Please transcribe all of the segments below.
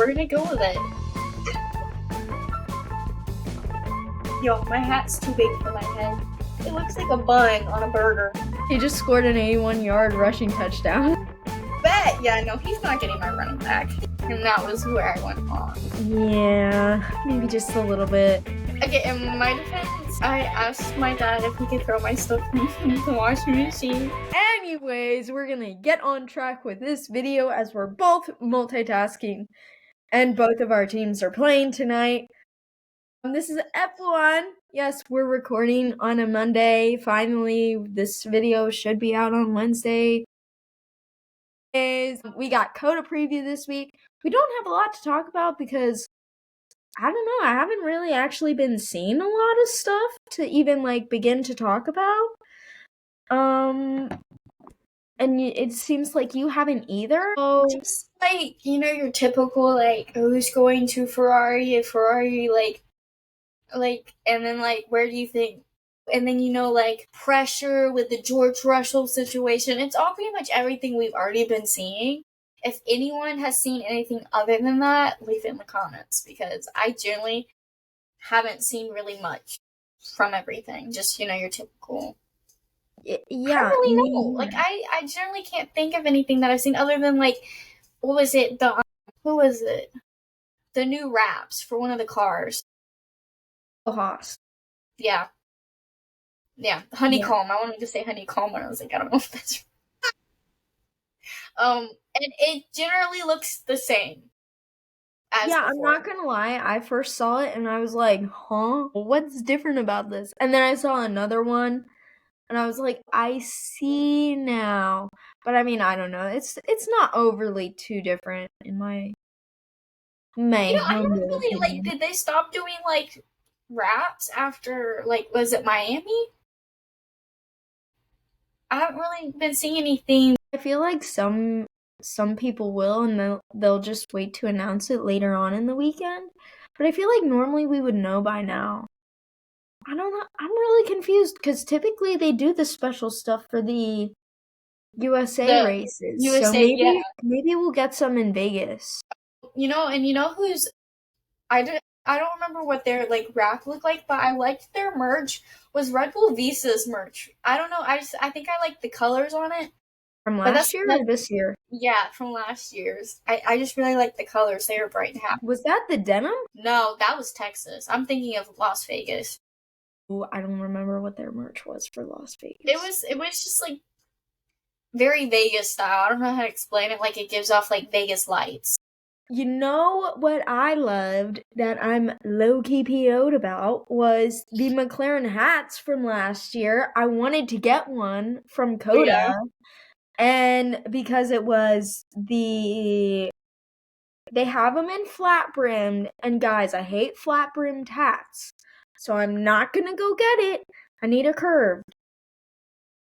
we're gonna go with it. Yo, my hat's too big for my head. It looks like a bun on a burger. He just scored an 81-yard rushing touchdown. Bet! Yeah, no, he's not getting my running back. And that was where I went wrong. Yeah, maybe just a little bit. Okay, in my defense, I asked my dad if he could throw my stuff in the washing machine. Anyways, we're gonna get on track with this video as we're both multitasking and both of our teams are playing tonight. This is F1. Yes, we're recording on a Monday. Finally, this video should be out on Wednesday. We got COTA Preview this week. We don't have a lot to talk about because I don't know, I haven't really actually been seeing a lot of stuff to even begin to talk about. And it seems like you haven't either. So just your typical who's going to Ferrari, and then where do you think? And then pressure with the George Russell situation. It's all pretty much everything we've already been seeing. If anyone has seen anything other than that, leave it in the comments because I generally haven't seen really much from everything. Just your typical. Yeah, I don't really know. I generally can't think of anything that I've seen other than what was it? Who was it? The new wraps for one of the cars. Haas. Yeah. Yeah, honeycomb. Yeah. I wanted to say honeycomb, and I was like, I don't know if that's and it generally looks the same. Yeah, I'm not gonna lie. I first saw it and I was like, huh? What's different about this? And then I saw another one and I was like, I see now. But I mean, I don't know. It's not overly too different in my I haven't really did they stop doing wraps after was it Miami? I haven't really been seeing anything. I feel like some people will, and they'll just wait to announce it later on in the weekend. But I feel like normally we would know by now. I don't know. I'm really confused because typically they do the special stuff for the USA races. USA, so maybe we'll get some in Vegas. Who's I don't remember what their wrap looked like, but I liked their merch. Was Red Bull Visa's merch? I don't know. I think I like the colors on it. From last year or this year? Yeah, from last year's. I just really like the colors. They were bright and happy. Was that the denim? No, that was Texas. I'm thinking of Las Vegas. Ooh, I don't remember what their merch was for Las Vegas. It was just very Vegas style. I don't know how to explain it. It gives off Vegas lights. You know what I loved that I'm low-key PO'd about was the McLaren hats from last year. I wanted to get one from COTA. Yeah. And because it was they have them in flat-brimmed. And guys, I hate flat-brimmed hats. So I'm not going to go get it. I need a curved.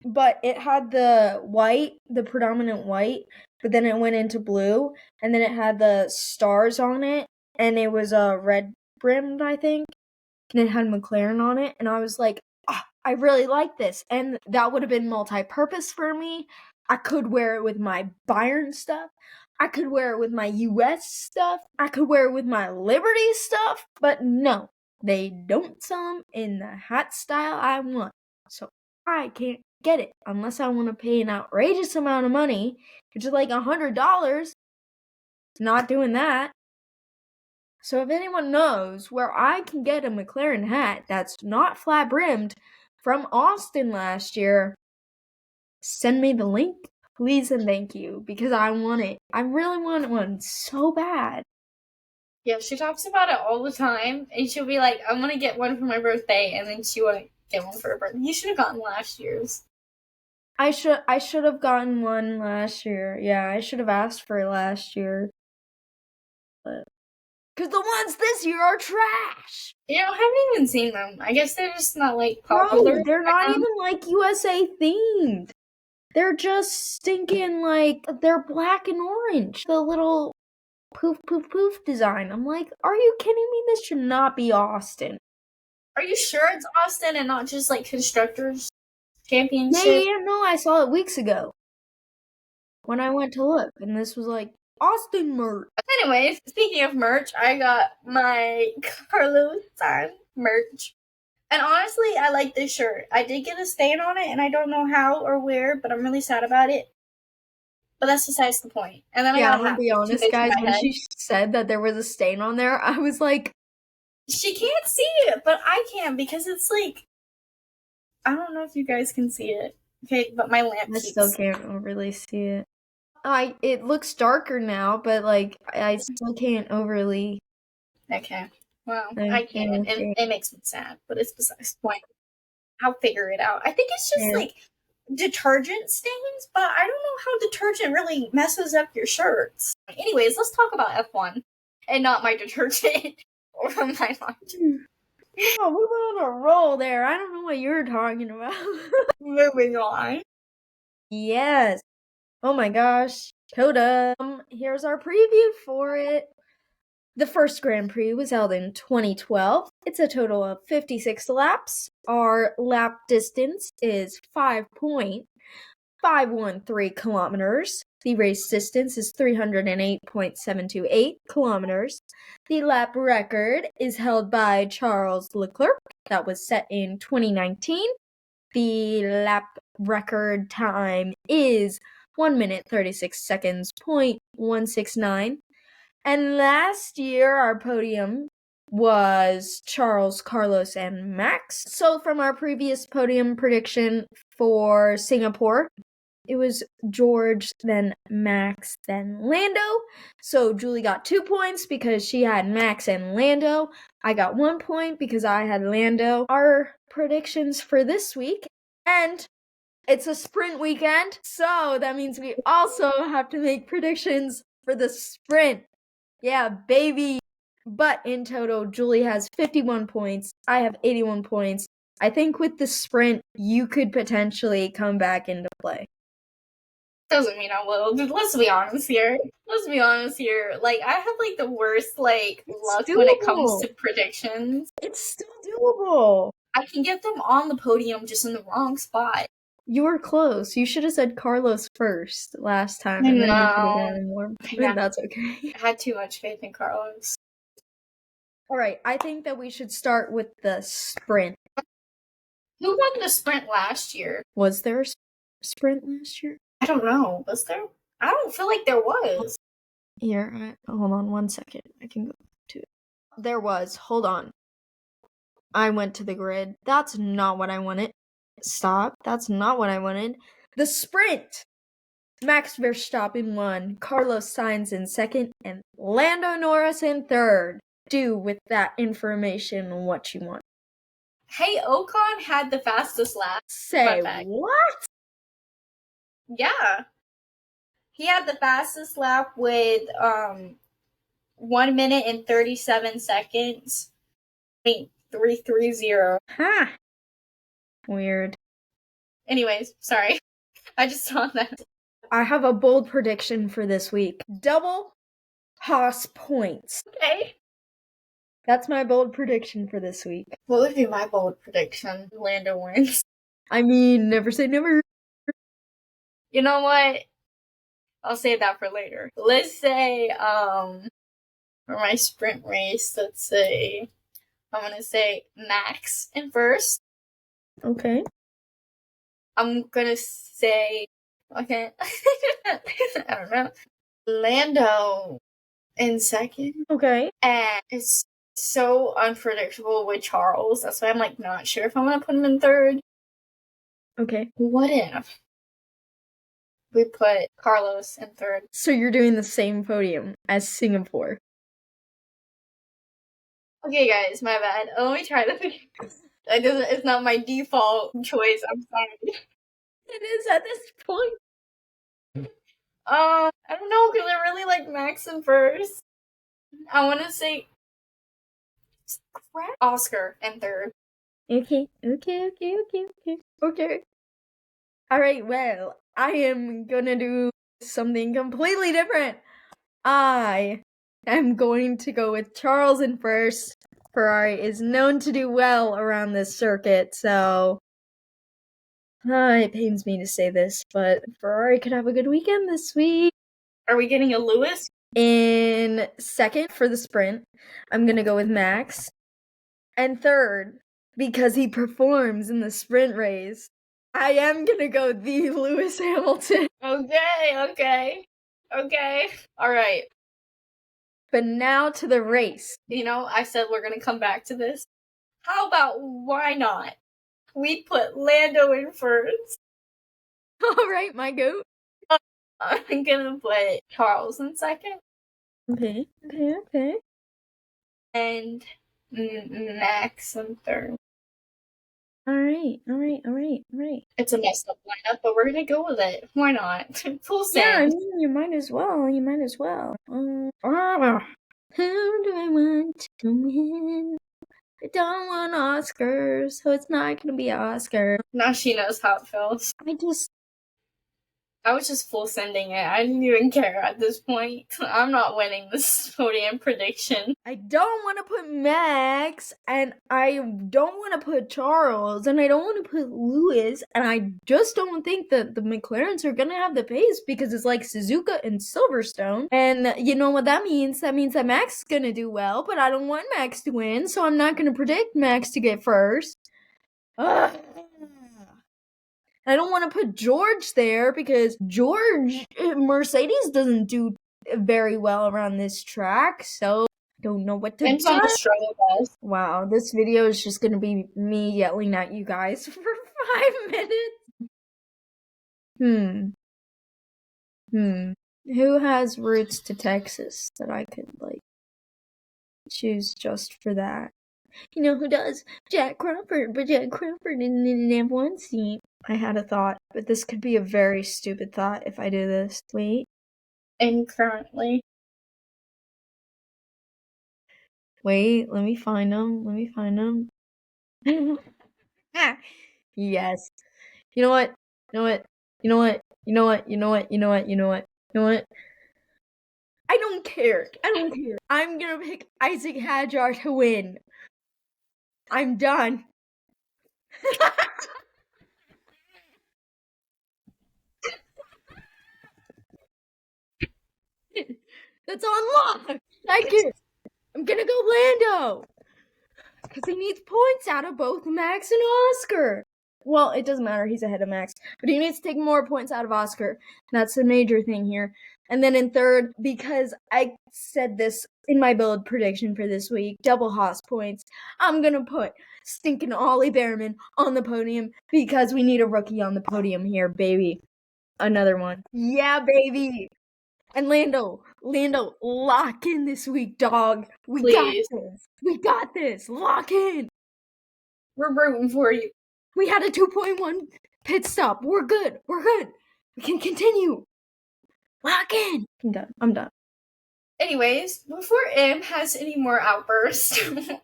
But it had the white, the predominant white, but then it went into blue, and then it had the stars on it, and it was red brimmed, I think, and it had McLaren on it, and I was like, I really like this, and that would have been multi-purpose for me. I could wear it with my Bayern stuff. I could wear it with my US stuff. I could wear it with my Liberty stuff, but no, they don't sell them in the hat style I want, so I can't get it unless I want to pay an outrageous amount of money, which is $100. Not doing that. So if anyone knows where I can get a McLaren hat that's not flat brimmed from Austin last year, send me the link, please and thank you, because I want it. I really want one so bad. Yeah, she talks about it all the time, and she'll be like, I'm gonna get one for my birthday, and then she won't get one for her birthday. You should have gotten last year's. I should have gotten one last year. Yeah, I should have asked for it last year. But because the ones this year are trash. I haven't even seen them. I guess they're just not popular. Bro, they're not even USA themed. They're just stinking they're black and orange. The little poof poof poof design. I'm like, are you kidding me? This should not be Austin. Are you sure it's Austin and not just Constructors Championship? Yeah, no, I saw it weeks ago when I went to look, and this was Austin merch. Anyways, speaking of merch, I got my Carlos Sainz merch. And honestly, I like this shirt. I did get a stain on it, and I don't know how or where, but I'm really sad about it. But that's besides the point. And then I got I'm gonna be honest, guys. When she said that there was a stain on there, I was like, she can't see it, but I can because it's like, I don't know if you guys can see it. Okay, but my lamp I still can't really see it. It looks darker now, but like I still can't overly. Okay. Well, I can't, and it makes me sad, but it's besides the point. I'll figure it out. I think it's just like detergent stains, but I don't know how detergent really messes up your shirts. Anyways, let's talk about F1 and not my detergent or my laundry. Oh, we were on a roll there. I don't know what you're talking about. Moving on. Yes. Oh my gosh. COTA. Here's our preview for it. The first Grand Prix was held in 2012. It's a total of 56 laps. Our lap distance is 5.513 kilometers. The race distance is 308.728 kilometers. The lap record is held by Charles Leclerc. That was set in 2019. The lap record time is 1 minute 36 seconds, 0.169. And last year, our podium was Charles, Carlos, and Max. So from our previous podium prediction for Singapore, it was George, then Max, then Lando. So Juli got 2 points because she had Max and Lando. I got 1 point because I had Lando. Our predictions for this week, and it's a sprint weekend, so that means we also have to make predictions for the sprint. Yeah, baby. But in total, Juli has 51 points. I have 81 points. I think with the sprint, you could potentially come back into play. Doesn't mean I will. Let's be honest here. Like, I have, like, the worst, like, luck when it comes to predictions. It's still doable. I can get them on the podium just in the wrong spot. You were close. You should have said Carlos first last time, and then you could have gotten more. That's okay. I had too much faith in Carlos. All right, I think that we should start with the sprint. Who won the sprint last year? Was there a sprint last year? I don't know. Was there? I don't feel like there was. Here, hold on 1 second. I can go to it. There was. Hold on. I went to the grid. That's not what I wanted. Stop. That's not what I wanted. The sprint! Max Verstappen won, Carlos Sainz in second, and Lando Norris in third. Do with that information what you want. Hey, Ocon had the fastest lap. Say what? Yeah. He had the fastest lap with 1 minute and 37 seconds. 3:30. Huh. Weird. Anyways, sorry. I just saw that. I have a bold prediction for this week. Double Haas points. Okay. That's my bold prediction for this week. What would be my bold prediction? Lando wins. I mean, never say never. You know what? I'll save that for later. Let's say, for my sprint race, I'm gonna say Max in first. Okay. I'm gonna say, okay, I don't know, Lando in second. Okay. And it's so unpredictable with Charles. That's why I'm, like, not sure if I'm gonna put him in third. Okay. What if we put Carlos in third? So you're doing the same podium as Singapore. Okay, guys, my bad. Let me try this again. It's not my default choice. I'm sorry. It is at this point. I don't know, because I really like Max in first. I want to say Oscar in third. Okay. Alright, well, I am gonna do something completely different. I am going to go with Charles in first. Ferrari is known to do well around this circuit, so it pains me to say this, but Ferrari could have a good weekend this week. Are we getting a Lewis? In second for the sprint, I'm going to go with Max. And third, because he performs in the sprint race, I am going to go the Lewis Hamilton. Okay. All right. But now to the race. I said we're going to come back to this. How about why not? We put Lando in first. All right, my goat. I'm going to put Charles in second. Okay. And Max in third. All right. It's a messed up lineup, but we're going to go with it. Why not? Full send. Yeah, I mean, you might as well. Who do I want to win? I don't want Oscars, so it's not going to be Oscar. Now she knows how it feels. I was just full sending it. I didn't even care at this point. I'm not winning this podium prediction. I don't want to put Max, and I don't want to put Charles, and I don't want to put Lewis, and I just don't think that the McLarens are going to have the pace because it's like Suzuka and Silverstone. And you know what that means? That means that Max is going to do well, but I don't want Max to win, so I'm not going to predict Max to get first. Ugh. I don't want to put George there because Mercedes doesn't do very well around this track, so I don't know what to do. On the struggle bus. Wow, this video is just gonna be me yelling at you guys for 5 minutes. Who has roots to Texas that I could, choose just for that? You know who does? Jack Crawford, but Jack Crawford didn't have one seat. I had a thought, but this could be a very stupid thought if I do this. Wait. And currently. Wait, let me find them. Yes. You know what? I don't care. I'm gonna pick Isaac Hadjar to win. I'm done. That's on lock. I'm gonna go Lando. Because he needs points out of both Max and Oscar. Well, it doesn't matter. He's ahead of Max. But he needs to take more points out of Oscar. That's the major thing here. And then in third, because I said this in my build prediction for this week, double Haas points, I'm going to put stinking Ollie Behrman on the podium because we need a rookie on the podium here, baby. Another one. Yeah, baby. And Lando, lock in this week, dog. We got this. Lock in. We're rooting for you. We had a 2.1 pit stop. We're good. We can continue. Lock in. I'm done. Anyways, before M has any more outbursts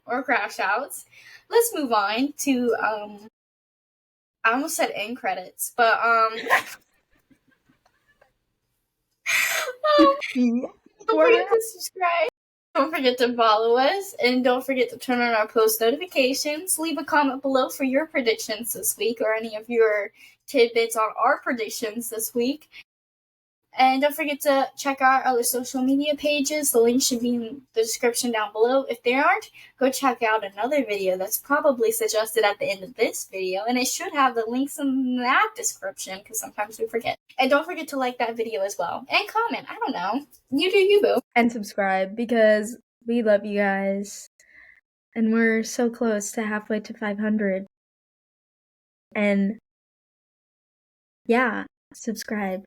or crash outs, let's move on to I almost said end credits, but don't forget to subscribe. Don't forget to follow us, and don't forget to turn on our post notifications. Leave a comment below for your predictions this week or any of your tidbits on our predictions this week. And don't forget to check out our other social media pages. The link should be in the description down below. If they aren't, go check out another video that's probably suggested at the end of this video. And it should have the links in that description because sometimes we forget. And don't forget to like that video as well. And comment. I don't know. You do you, boo. And subscribe because we love you guys. And we're so close to halfway to 500. And yeah, subscribe.